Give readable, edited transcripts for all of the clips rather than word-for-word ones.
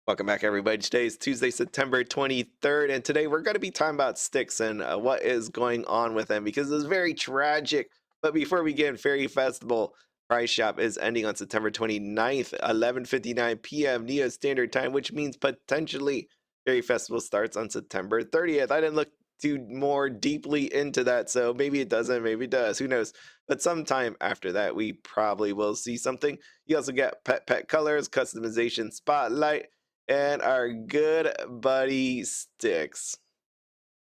Welcome back, everybody. Today is Tuesday, September 23rd, and today we're going to be talking about Styx and what is going on with them because it's very tragic. But before we begin, Fairy Festival Prize Shop is ending on September 29th, 11:59 p.m. Neo Standard Time, which means potentially Fairy Festival starts on September 30th. I didn't look too more deeply into that, so maybe it doesn't, maybe it does, who knows. But sometime after that, we probably will see something. You also get pet colors, customization spotlight, and our good buddy Styx.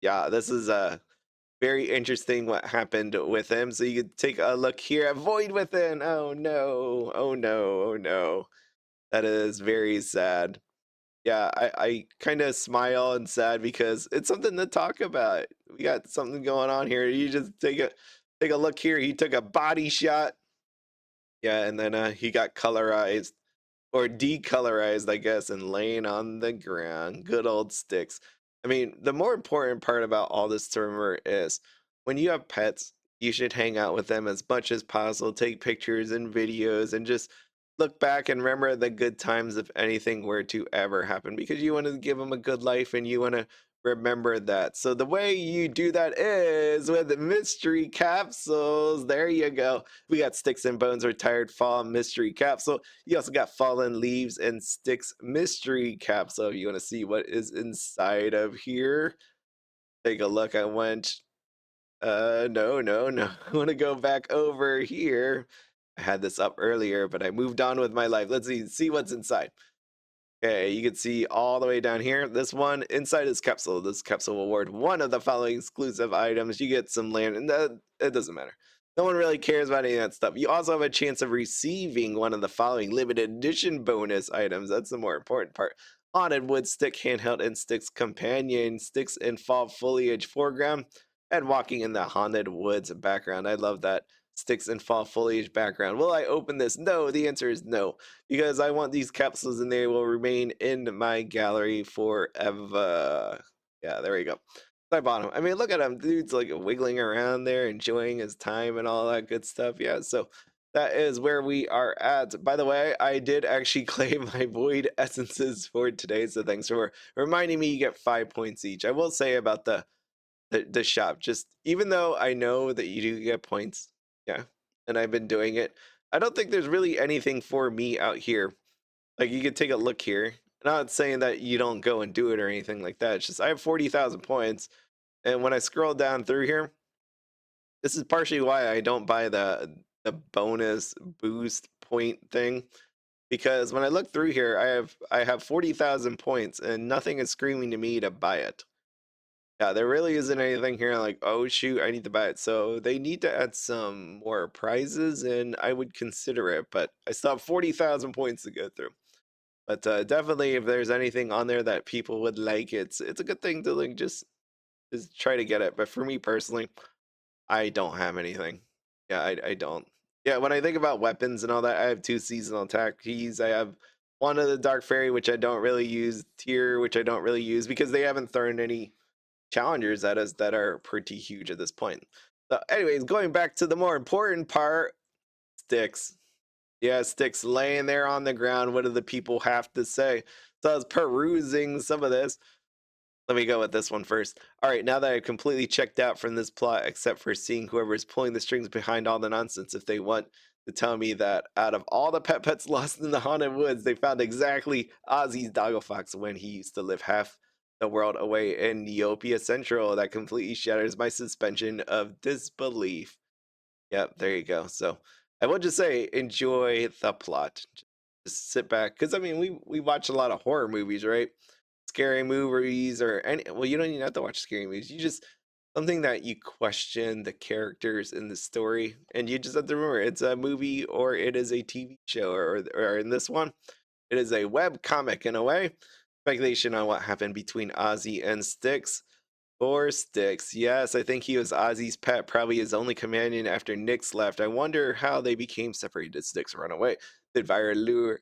Yeah, this is very interesting what happened with him. So you could take a look here at Void Within. Oh no, oh no, oh no. That is very sad. Yeah, I kind of smile and sad because it's something to talk about. We got something going on here. You just take a look here. He took a body shot. Yeah, and then he got colorized or decolorized, I guess, and laying on the ground. Good old Sticks. I mean, the more important part about all this to remember is when you have pets, you should hang out with them as much as possible, take pictures and videos, and just look back and remember the good times if anything were to ever happen because you want to give them a good life and you want to remember that. So the way you do that is with mystery capsules. There you go. We got Sticks and Bones Retired Fall Mystery Capsule. You also got Fallen Leaves and Sticks Mystery Capsule. If you want to see what is inside of here, take a look. I went, no. I want to go back over here. I had this up earlier, but I moved on with my life. Let's see what's inside. Okay, you can see all the way down here. This one inside this capsule. This capsule will award one of the following exclusive items. You get some land, and it doesn't matter. No one really cares about any of that stuff. You also have a chance of receiving one of the following limited edition bonus items. That's the more important part. Haunted Wood Stick Handheld and Sticks Companion, Sticks in Fall Foliage foreground, and Walking in the Haunted Woods background. I love that. Sticks in Fall Foliage background. Will I open this? No, the answer is no because I want these capsules and they will remain in my gallery forever. Yeah, there we go. I bought him. I mean, look at him. Dude's like wiggling around there, enjoying his time and all that good stuff. Yeah, so that is where we are at. By the way, I did actually claim my void essences for today, so thanks for reminding me you get 5 points each. I will say about the shop, just even though I know that you do get points, yeah, and I've been doing it, I don't think there's really anything for me out here. Like you could take a look here. I'm not saying that you don't go and do it or anything like that. It's just I have 40,000 points, and when I scroll down through here, this is partially why I don't buy the bonus boost point thing because when I look through here, I have 40,000 points and nothing is screaming to me to buy it. Yeah, there really isn't anything here like, oh shoot, I need to buy it. So they need to add some more prizes and I would consider it, but I still have 40,000 points to go through. But definitely if there's anything on there that people would like, it's a good thing to like just try to get it. But for me personally, I don't have anything. Yeah, I don't. Yeah, when I think about weapons and all that, I have two seasonal attack keys. I have one of the Dark Fairy, which I don't really use, tier, which I don't really use because they haven't thrown any challengers at us that are pretty huge at this point. So, anyways, going back to the more important part, Sticks. Yeah, Sticks laying there on the ground. What do the people have to say? So I was perusing some of this. Let me go with this one first. All right, now that I've completely checked out from this plot, except for seeing whoever's pulling the strings behind all the nonsense, if they want to tell me that out of all the pets lost in the haunted woods, they found exactly Ozzy's doggo fox when he used to live half the world away in Neopets Central, that completely shatters my suspension of disbelief. Yep, there you go. So I will just say, enjoy the plot. Just sit back, because I mean, we watch a lot of horror movies, right? Scary movies or any. Well, you don't even have to watch scary movies. You just something that you question the characters in the story, and you just have to remember it's a movie or it is a TV show, or in this one, it is a web comic in a way. Speculation on what happened between Ozzy and Styx. Or Styx. Yes, I think he was Ozzy's pet, probably his only companion after Nyx left. I wonder how they became separated. Did Styx run away? Did Vira lure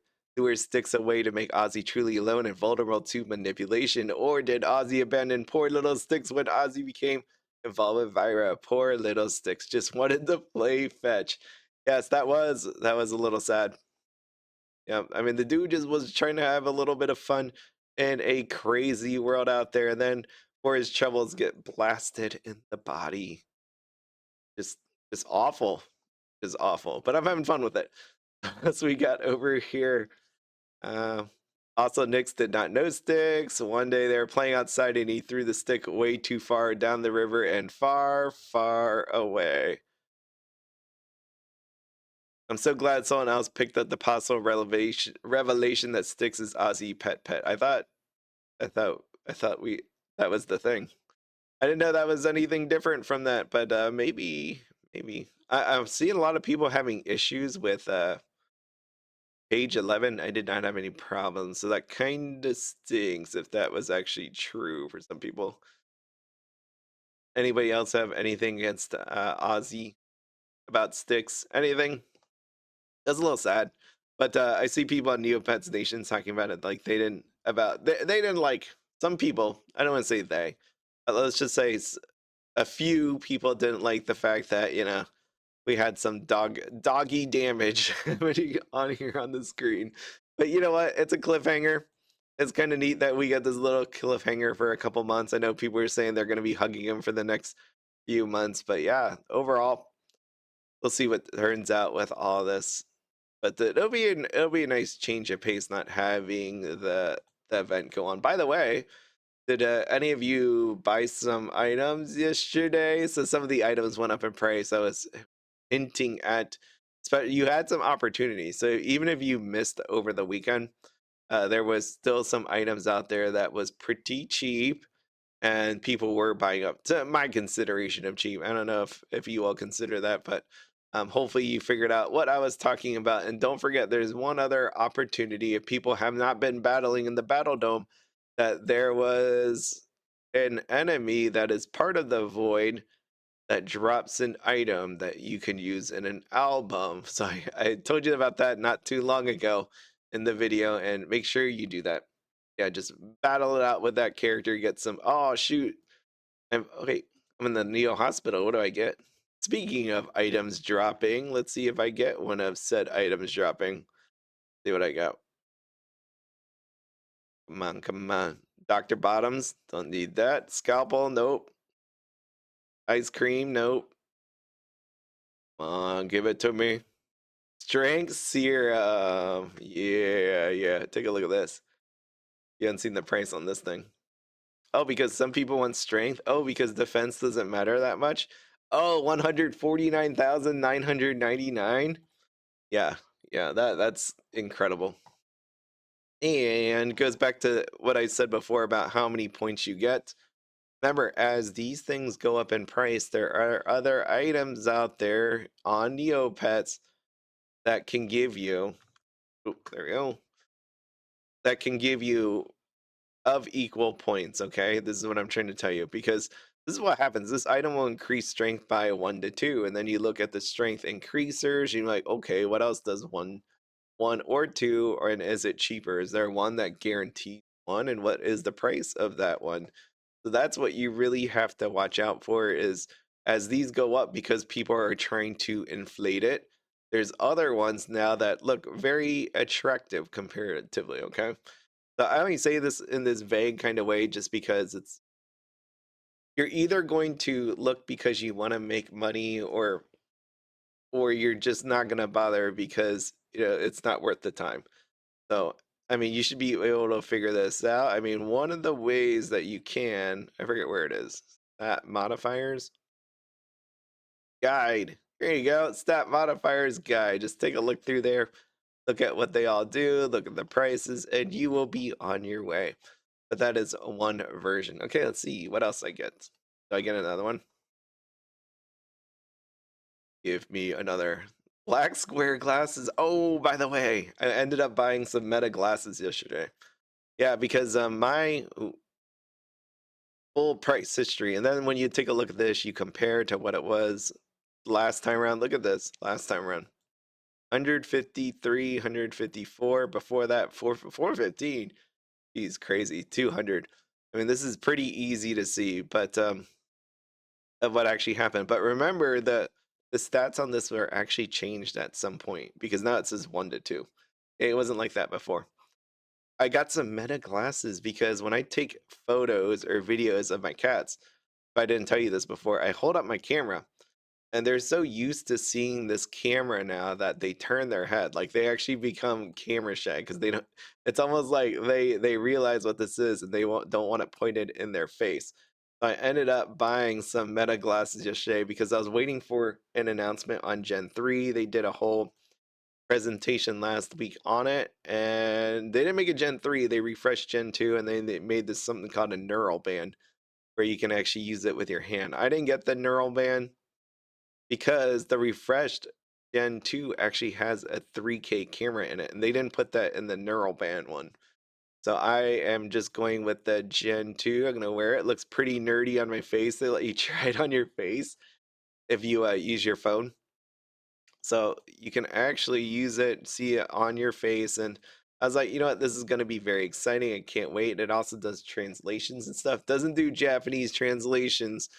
Styx away to make Ozzy truly alone and vulnerable to manipulation? Or did Ozzy abandon poor little Styx when Ozzy became involved with Vira? Poor little Styx just wanted to play fetch. Yes, that was a little sad. Yeah, I mean, the dude just was trying to have a little bit of fun in a crazy world out there, and then for his troubles get blasted in the body. Just, just awful. Just awful. But I'm having fun with it. So we got over here. Uh, Also, Nyx did not know Styx. One day they were playing outside, and he threw the stick way too far down the river and far, far away. I'm so glad someone else picked up the possible revelation that Styx is Ozzy pet. I thought we that was the thing. I didn't know that was anything different from that, but maybe I'm seeing a lot of people having issues with page 11. I did not have any problems, so that kind of stinks if that was actually true for some people. Anybody else have anything against Ozzy about Styx? Anything? That's a little sad. But I see people on Neopets Nation talking about it like they didn't like some people. I don't want to say they. Let's just say a few people didn't like the fact that we had some doggy damage on here on the screen. But you know what? It's a cliffhanger. It's kind of neat that we got this little cliffhanger for a couple months. I know people are saying they're going to be hugging him for the next few months, but yeah, overall, we'll see what turns out with all this. But it'll be a nice change of pace not having the event go on. By the way, did any of you buy some items yesterday? So some of the items went up in price. I was hinting at, but you had some opportunities. So even if you missed over the weekend, there was still some items out there that was pretty cheap, and people were buying up. To my consideration of cheap, I don't know if you all consider that, but hopefully you figured out what I was talking about. And don't forget, there's one other opportunity if people have not been battling in the Battledome, that there was an enemy that is part of the void that drops an item that you can use in an album. So I told you about that not too long ago in the video, and make sure you do that. Yeah, just battle it out with that character, get some. Oh shoot. Okay, I'm in the Neo Hospital. What do I get? Speaking of items dropping, let's see if I get one of said items dropping. See what I got. Come on, come on. Dr. Bottoms, don't need that. Scalpel, nope. Ice cream, nope. Come on, give it to me. Strength serum. Yeah. Take a look at this. You haven't seen the price on this thing. Oh, because some people want strength. Oh, because defense doesn't matter that much. Oh, 149,999. Yeah, that's incredible. And goes back to what I said before about how many points you get. Remember, as these things go up in price, there are other items out there on Neopets that can give you. Oh, there we go. That can give you of equal points. Okay, this is what I'm trying to tell you, because this is what happens. This item will increase strength by 1 to 2, and then you look at the strength increasers. You're like, okay, what else does one or two, or and is it cheaper? Is there one that guarantees one, and what is the price of that one? So that's what you really have to watch out for, is as these go up, because people are trying to inflate it. There's other ones now that look very attractive comparatively. Okay, so I only say this in this vague kind of way just because you're either going to look because you want to make money, or you're just not going to bother because it's not worth the time. So, I mean, you should be able to figure this out. I mean, one of the ways that you can, I forget where it is, stat modifiers guide. There you go, stat modifiers guide. Just take a look through there, look at what they all do, look at the prices, and you will be on your way. But that is one version. Okay, let's see what else I get. Do I get another one? Give me another black square glasses. Oh, by the way, I ended up buying some meta glasses yesterday. Yeah, because my full price history, and then when you take a look at this, you compare to what it was last time around. Look at this last time around. 153, 154. Before that, 415. He's crazy. 200. I mean, this is pretty easy to see, but of what actually happened. But remember that the stats on this were actually changed at some point, because now it says 1 to 2. It wasn't like that before. I got some meta glasses because when I take photos or videos of my cats, if I didn't tell you this before, I hold up my camera and they're so used to seeing this camera now that they turn their head. Like they actually become camera shy because they don't, it's almost like they realize what this is and they don't want it pointed in their face. So I ended up buying some meta glasses yesterday because I was waiting for an announcement on Gen 3. They did a whole presentation last week on it, and they didn't make a Gen 3, they refreshed Gen 2, and then they made this something called a neural band where you can actually use it with your hand. I didn't get the neural band because the refreshed Gen 2 actually has a 3K camera in it, and they didn't put that in the neural band one. So I am just going with the Gen 2. I'm gonna wear it. It looks pretty nerdy on my face. They let you try it on your face if you use your phone. So you can actually use it, see it on your face. And I was like, you know what, this is going to be very exciting. I can't wait. It also does translations and stuff. Doesn't do Japanese translations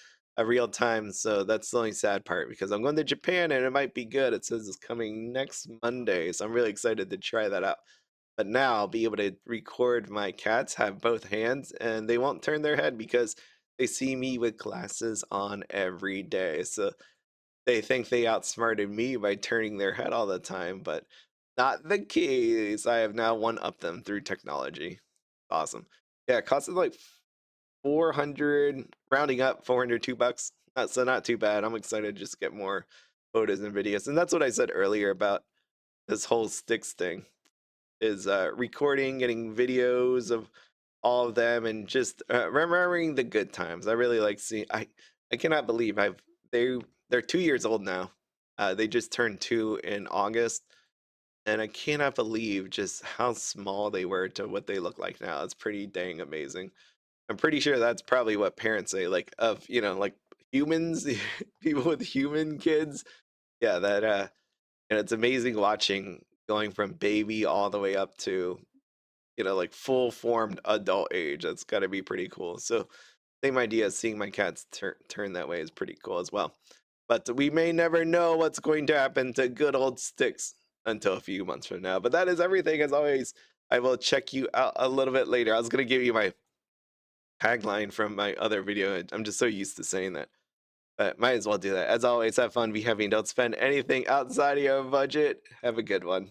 real time. So that's the only sad part because I'm going to Japan and it might be good. It says it's coming next Monday. So I'm really excited to try that out. But now I'll be able to record my cats, have both hands, and they won't turn their head because they see me with glasses on every day. So they think they outsmarted me by turning their head all the time, but not the case. I have now one up them through technology. Awesome. Yeah, it costs like 400, rounding up, $402. So not too bad. I'm excited to just get more photos and videos. And that's what I said earlier about this whole Styx thing is recording, getting videos of all of them, and just remembering the good times. I really like seeing. I cannot believe they're 2 years old now. They just turned 2 in August, and I cannot believe just how small they were to what they look like now. It's pretty dang amazing. I'm pretty sure that's probably what parents say, like of like humans, people with human kids. Yeah, that and it's amazing watching going from baby all the way up to like full formed adult age. That's got to be pretty cool. So same idea. Seeing my cats turn that way is pretty cool as well. But we may never know what's going to happen to good old Styx until a few months from now. But that is everything. As always, I will check you out a little bit later. I was going to give you my tagline from my other video. I'm just so used to saying that. But might as well do that. As always, have fun, be heavy, and don't spend anything outside of your budget. Have a good one.